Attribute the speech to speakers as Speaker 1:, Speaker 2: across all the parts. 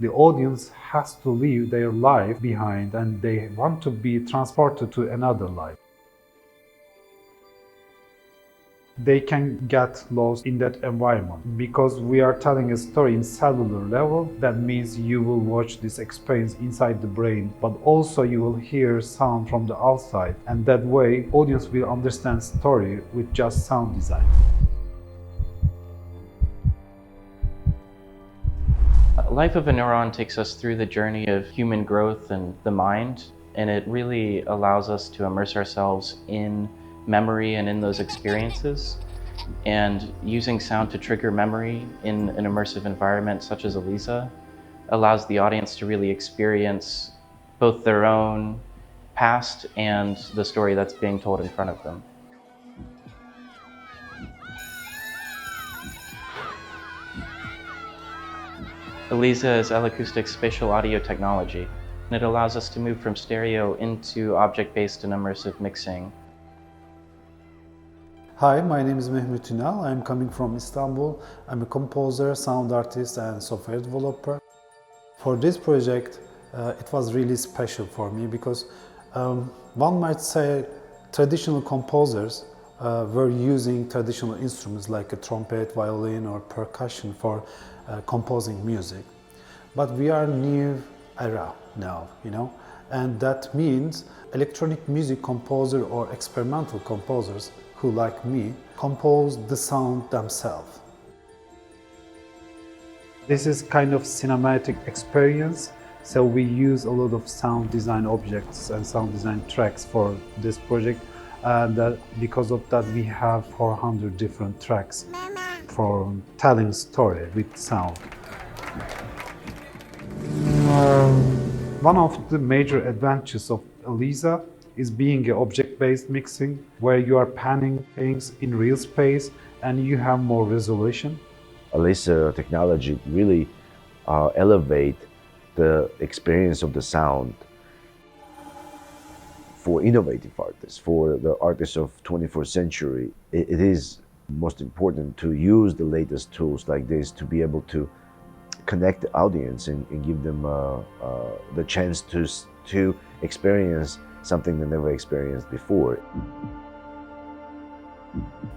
Speaker 1: The audience has to leave their life behind and they want to be transported to another life. They can get lost in that environment. Because we are telling a story in cellular level, that means you will watch this experience inside the brain, but also you will hear sound from the outside, and that way audience will understand story with just sound design.
Speaker 2: Life of a Neuron takes us through the journey of human growth and the mind, and it really allows us to immerse ourselves in memory and in those experiences. And using sound to trigger memory in an immersive environment such as ELISA allows the audience to really experience both their own past and the story that's being told in front of them. ELISA is L-Acoustics spatial audio technology, and it allows us to move from stereo into object-based and immersive mixing.
Speaker 3: Hi, my name is Mehmet Ünal. I'm coming from Istanbul. I'm a composer, sound artist, and software developer. For this project, it was really special for me because one might say traditional composers were using traditional instruments like a trumpet, violin, or percussion for composing music. But we are new era now, and that means electronic music composer or experimental composers who, like me, compose the sound themselves.
Speaker 1: This is kind of cinematic experience, so we use a lot of sound design objects and sound design tracks for this project, and because of that we have 400 different tracks for telling story with sound. One of the major advantages of ELISA is being an object-based mixing, where you are panning things in real space and you have more resolution.
Speaker 4: ELISA technology really elevate the experience of the sound for innovative artists, for the artists of 21st century. It is most important to use the latest tools like this to be able to connect the audience and give them the chance to experience something they never experienced before.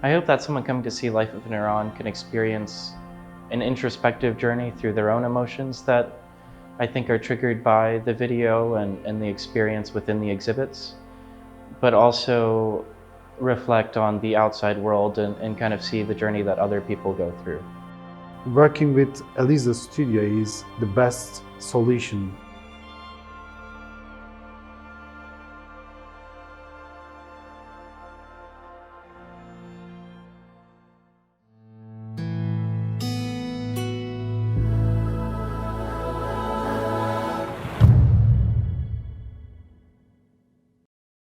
Speaker 2: I hope that someone coming to see Life of a Neuron can experience an introspective journey through their own emotions that I think are triggered by the video and the experience within the exhibits, but also reflect on the outside world and kind of see the journey that other people go through.
Speaker 1: Working with ELISA Studio is the best solution